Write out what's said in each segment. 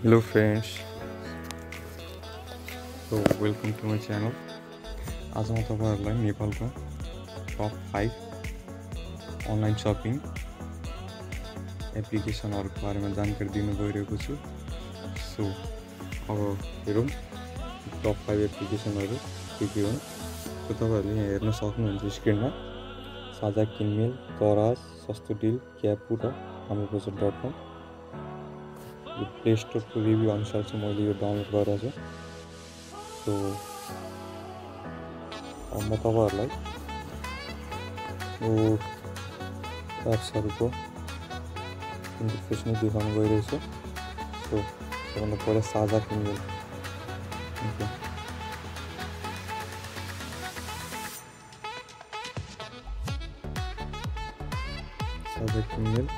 Hello friends, so welcome to my channel. आज म तपाईहरुलाई नेपालको टप 5 अनलाइन शपिङ एप्लिकेसनहरुको बारेमा जानकारी दिन गइरहेको छु। सो अब हेरौं टप 5 एप्लिकेसनहरु के हुन्। सो तपाईहरुले यहाँ हेर्न सक्नुहुन्छ स्क्रिनमा साझा किनमेल, daraz, सस्तो डिल, क्यापु र हाम्रो प्ले स्टोर को रिभ्यू अनुसार चाहिँ मैले यो डाउनलोड गरेको छु। सो अब म तपाईहरुलाई यो एप्सहरुको इन्टरफेस नै देखाउन गइरहेको छु। सो सबभन्दा पहिला साझा किनमेल। साझा किनमेल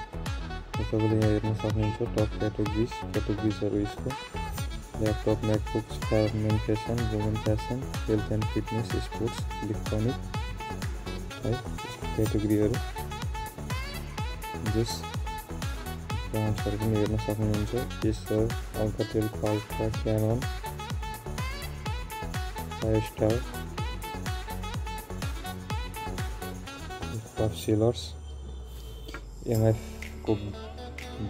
तपाईँले यहाँ हेर्न सक्नुहुन्छ टप क्याटेगोरिजहरु यसको laptop, MacBooks, men fashion, women fashion, health and fitness, sports, electronic है क्याटेगोरीहरु जस ब्रान्ड्सहरु पनि हेर्न सक्नुहुन्छ। एसर, अल्काटेल, पाल्ट्रा, Canon, Vstar, top sellers, MF को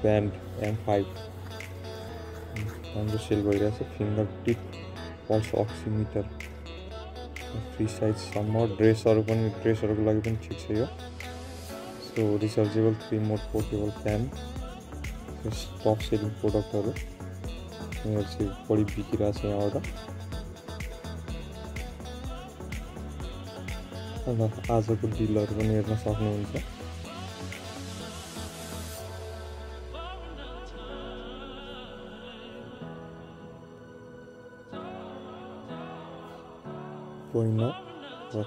ब्यान्ड M5 राम्रो सेल भइरहेछ। Finger tip pulse oximeter, free size सम्म ड्रेसहरुको लागि पनि ठिक छ यो। So rechargeable 3 mode portable fan, top selling प्रोडक्टहरु यहाँ चाहिँ बढी बिकिरहेछ यहाँबाट। अब आजको डिलहरु पनि हेर्न सक्नुहुन्छ। पहिलो र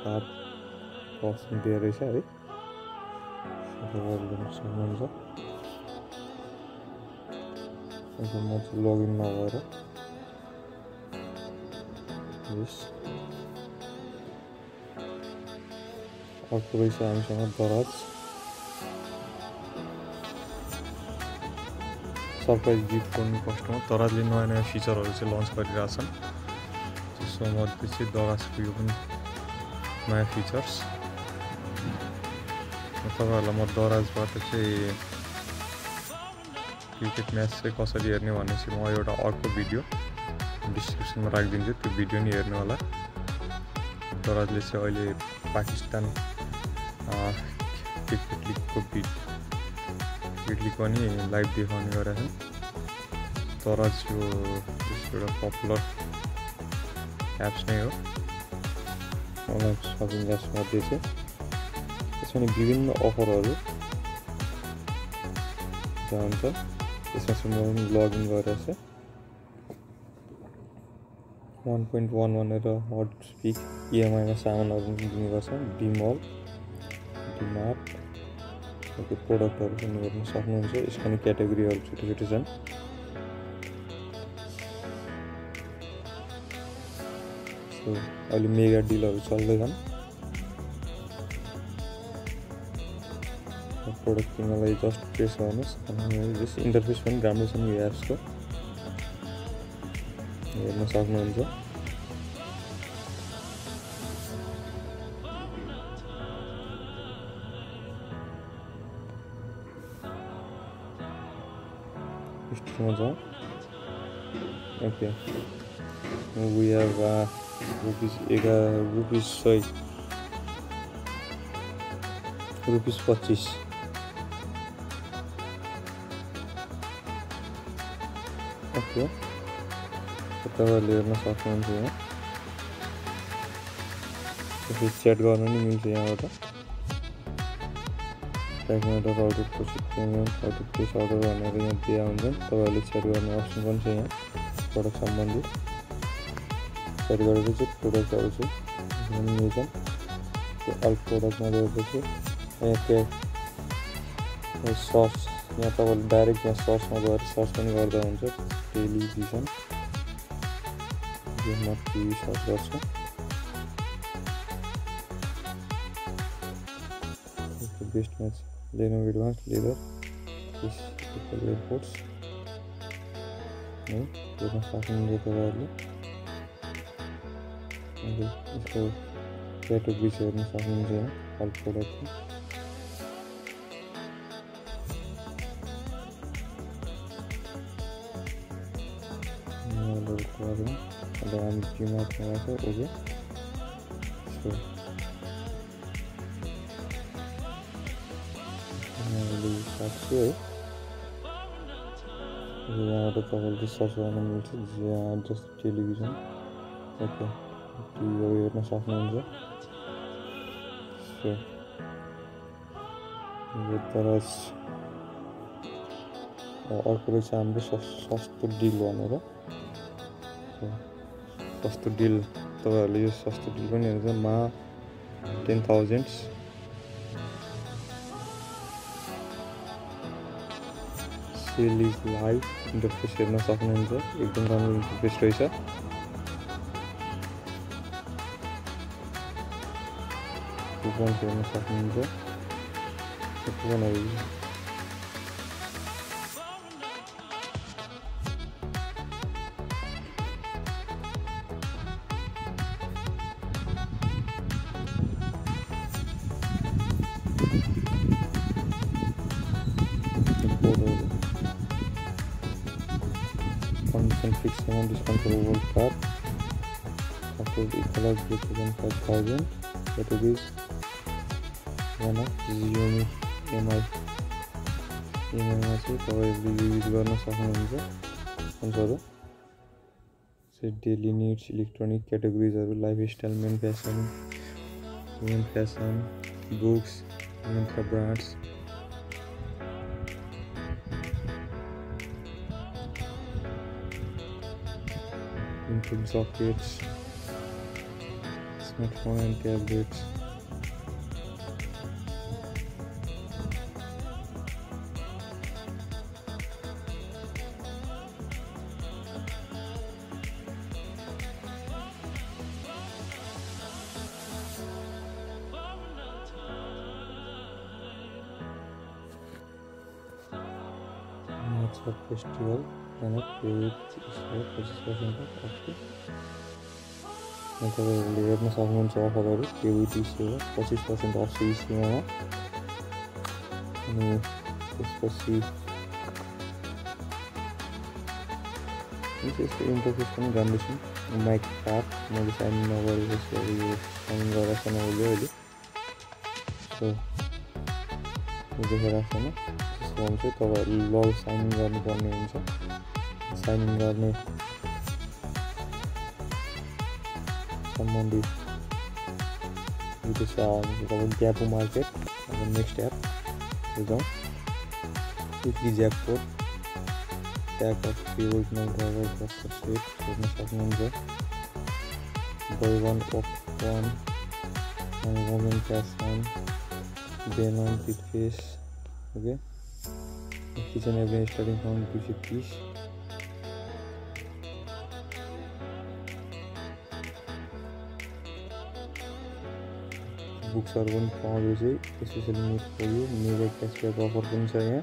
टप पर्सन दिएर रहेछ है। सबैले गर्न सक्नुहुन्छ। अब म चाहिँ लगइन नभएर यस अर्को रहेछ हामीसँग daraz। सरप्राइज गिफ्ट गर्ने कस्टमर darazले नयाँ फिचरहरु चाहिँ लन्च गरिरहेछन्। त्यसमध्ये चाहिँ darazको यो पनि नयाँ फिचर्स। तपाईहरुलाई म darazबाट चाहिँ क्रिकेट म्याच चाहिँ कसरी हेर्ने भन्ने चाहिँ म एउटा अर्को भिडियो डिस्क्रिप्सनमा राखिदिन्छु, त्यो भिडियो नि हेर्नु होला। darazले चाहिँ अहिले पाकिस्तान क्रिकेट लिगको पनि लाइभ देखाउने गरेका छन्। daraz यो एउटा पपुलर एप्स नै हो अनलाइन शपिङ एप्स मध्ये चाहिँ। त्यसमा विभिन्न अफरहरु जान्छ। त्यसमा चाहिँ म लगइन गरेर चाहिँ 1.11 र हट स्पिक EMI मा सामानहरु दिने गर्छ। डिमल, डिमार्ट त्यो प्रोडक्टहरु पनि हेर्न सक्नुहुन्छ। यसको नि क्याटेगोरीहरु छुट्टै छन्। अहिले मेगा डिलहरु चल्दैछन्। प्रोडक्ट किन्नलाई जस्ट प्रेस गर्नुस् अनि यस इन्टरफेस पनि राम्रो छ नि यो एप्सको हेर्न सक्नुहुन्छ। स्टोरमा जाऊ। Okay we have rupees 100 rupees 25 okay तपाईहरुले हेर्न सक्नुहुन्छ। यहाँ यसरी च्याट गर्न नि मिल्छ यहाँबाट। ट्यागबाट order process payment order place order भनेर यहाँ दिया हुन्छ। तपाईहरुले च्याट गर्ने अप्सन पनि छ यहाँ प्रोडक्ट सम्बन्धी। च्याट गरेर चाहिँ प्रोडक्टहरु चाहिँ मिल्छन्। त्यो अल प्रोडक्टमा गएपछि यहाँ के सर्च यहाँ तपाईले डाइरेक्ट यहाँ सर्चमा गएर सर्च पनि गर्दा हुन्छ। टेलिभिजन यो म टिभी सर्च गर्छु। Best match Lenovo Advanced Leather, this equal airports. है हेर्न सक्नुहुन्छ तपाईँहरूले। यसको क्याटेगोरिज हेर्न सक्नुहुन्छ यहाँ हर प्रोडक्टको। अहिले हामी डिमार्टमा गएको ओके। सो मैले साट्छु है। यहाँबाट तपाईँले सर्च गर्न मिल्छ जस्तो टेलिभिजन ओके टिभीहरू हेर्न सक्नुहुन्छ। सो यो दाराज अर्को रहेछ हाम्रो सस्तो डिल भनेर। सस्तो डिल तपाईँहरूले यो सस्तो डिल पनि हेर्छ मा 10,000 सेल इज लाइभ इन्टरफेस हेर्न सक्नुहुन्छ। एकदम राम्रो इन्टरफेस रहेछ। कुपन हेर्न सक्नुहुन्छ। कुपनहरू condition fixed amount discount for World Cup after equalize greater than 5,000 categories one of Xiaomi MI मा चाहिँ तपाईँहरूले युज गर्न सक्नुहुन्छ। फोन्सहरू चाहिँ डेली निड्स इलेक्ट्रोनिक क्याटेगोरिजहरू lifestyle men fashion women fashion books वुमेनका brands include sockets, smartphone and tablets. March festival and paid is 25% off. तपाईँहरूले हेर्न सक्नुहुन्छ अफरहरू केवी सेवा 25% अफ छ सेवामा। अनि त्यसपछि यसको इन्टरफेस पनि राम्रो छ। माइक कार्ड मैले साइन नगरेको छु यो साइन गरेको छैन मैले अहिले। सो यो देखाइरहेको छैन। त्यसको भने चाहिँ तपाईँहरूले लग साइन इन गर्नुपर्ने हुन्छ। साइन इन गर्ने सम्बन्धित तपाईँ ग्यापो मार्केट अब नेक्स्ट एप जाउँ। क्विकली ज्याप code pack of original driver set हेर्न सक्नुहुन्छ। Buy one of one women fashion बेनन toothpaste okay kitchen average starting from 250। बुक्सहरू पनि पाउँदैछ स्पेसली नेट खोल्यो मेगा क्यासब्याक अफर पनि छ यहाँ।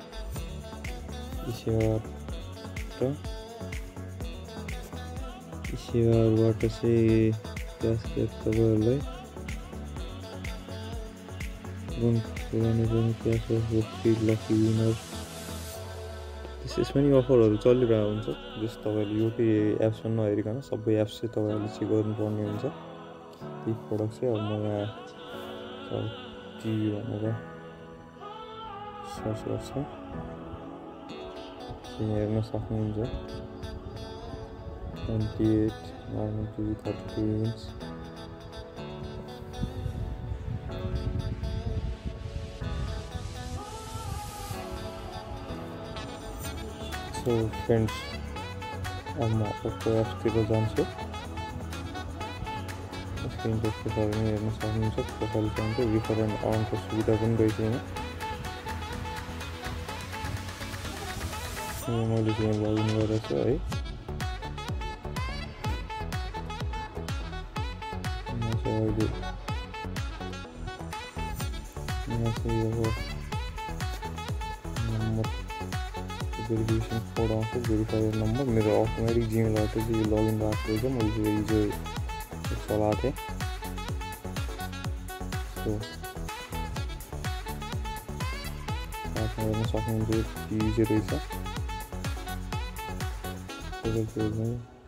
सेवाबाट चाहिँ क्यासब्याक तपाईँहरूलाई क्यासब्याक फ्री लकी विनर त्यसमा नि अफरहरू चलिरहेको हुन्छ। जस तपाईँले एउटै एप्समा नहेरिकन सबै एप्स चाहिँ तपाईँहरूले चेक गर्नुपर्ने हुन्छ। ती प्रडक्ट चाहिँ अब म यहाँ टिभी भनेर सर्च गर्छु हेर्न सक्नुहुन्छ। 28 normal TV 32 inch so friends अब म ओप्पो एप्सतिर जान्छु। यसको इन्टरफेसहरू पनि हेर्न सक्नुहुन्छ। प्रोफाइल पाइन्छ रिफर एन्ड अर्नको सुविधा पनि रहेछ यहाँ। मैले चाहिँ लगइन गरेको छु है। अहिले यहाँ चाहिँ अब नम्बर भेरिफिकेसन कोड आउँछ, भेरिफायर नम्बर। मेरो अटोमेटिक जिमेलबाट चाहिँ यो लगइन भएको रहेछ, मैले हिजो चलाएको थिएँ। सो साथमा हेर्न सक्नुहुन्छ, इजी रहेछ।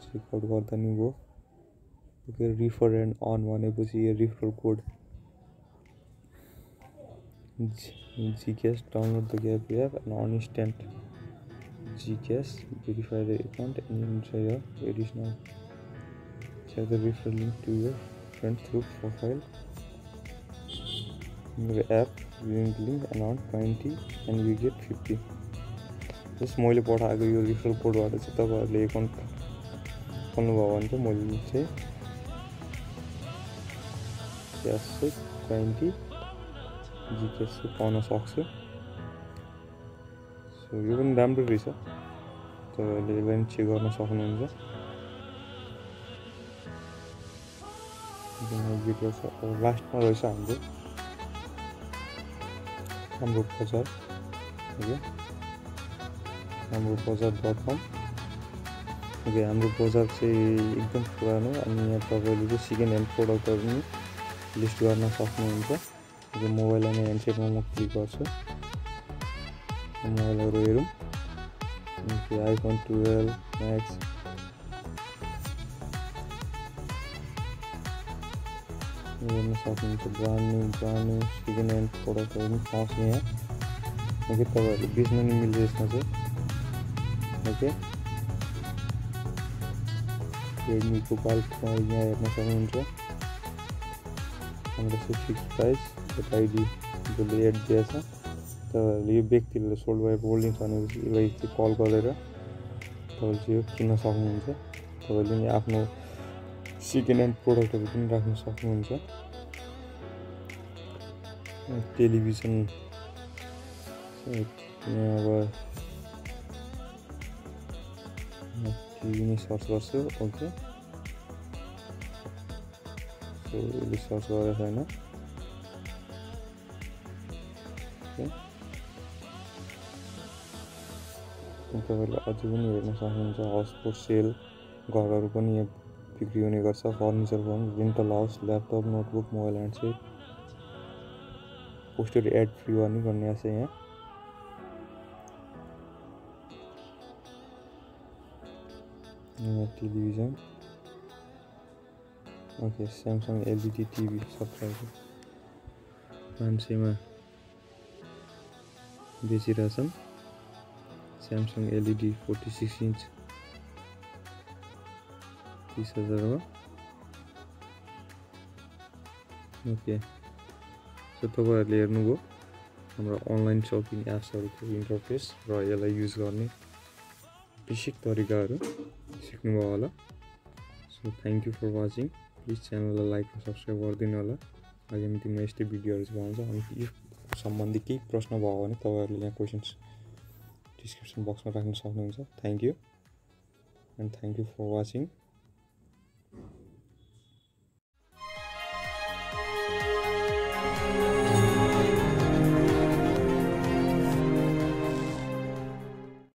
चेकआउट गर्दा नि भयो। रिफर एन्ड अन भनेपछि यो refer code GCash download the gap app and an instant GCash verify the account and enter your additional share the referral link to your friend through profile in the app using the link and on 20 and you get 50. जस मैले पठाएको यो referral कोडबाट चाहिँ तपाईँहरूले account खोल्नुभयो भने चाहिँ मैले चाहिँ क्यास चाहिँ 20 GCash चाहिँ पाउन सक्छु। सो यो पनि राम्रो रहेछ, तपाईँहरूले यसलाई पनि चेक गर्न सक्नुहुन्छ। लास्टमा रहेछ हाम्रो बजार, हाम्रो बजार.com। ओके, हाम्रो बजार चाहिँ एकदम पुरानो, अनि यहाँ तपाईँले चाहिँ सेकेन्ड ह्यान्ड प्रोडक्टहरू पनि लिस्ट गर्न सक्नुहुन्छ। यो मोबाइल अनि ह्यान्डसेटमा म क्लिक गर्छु, मोबाइलहरू हेरौँ। आइफोन 12 म्याक्स हेर्न सक्नुहुन्छ। ब्रान्ड न्यू सेकेन्ड ह्यान्ड प्रोडक्टहरू पनि पाउँछ यहाँ। ओके, तपाईँहरूले बेच्न नि मिल्छ यसमा चाहिँ। ओके, रेडमीको बाइक यहाँ हेर्न सक्नुहुन्छ। हाम्रो चाहिँ फिक्स प्राइस आइडी जसले एड दिएछ। तपाईँहरूले यो व्यक्तिले सोल्ड बाई होल्डिङ छ भनेपछि यसलाई चाहिँ कल गरेर तपाईँले चाहिँ यो किन्न सक्नुहुन्छ। तपाईँले नि आफ्नो सेकेन्ड ह्यान्ड प्रोडक्टहरू पनि राख्न सक्नुहुन्छ। टेलिभिजन यहाँ अब टिभी नै सर्च गर्छु। ओके, सो यसले सर्च गरेको छैन। तपाईँहरूले अझै पनि हेर्न सक्नुहुन्छ। हाउस फर सेल, घरहरू पनि यहाँ बिक्री हुने गर्छ। फर्निचर पनि, rental house, laptop, notebook, mobile handset, poster ad free पनि गर्ने छ यहाँ। Television, okay, Samsung LED TV सबैको 500मा बेचिरहेछन्। स्यामसङ एलइडी 46 इन्च 30,000मा। ओके, सो तपाईँहरूले हेर्नुभयो हाम्रो अनलाइन सपिङ एप्सहरूको इन्टरफेस र यसलाई युज गर्ने बेसिक तरिकाहरू सिक्नुभयो होला। So thank you for watching. Please च्यानललाई लाइक र सब्सक्राइब गरिदिनु होला। आगामी दिनमा यस्तै भिडियोहरू चाहिँ पाउँछ। अनि यो सम्बन्धी केही प्रश्न भयो भने तपाईँहरूले यहाँ क्वेसन्स डिस्क्रिप्सन बक्समा राख्न सक्नुहुन्छ। Thank you and thank you for watching.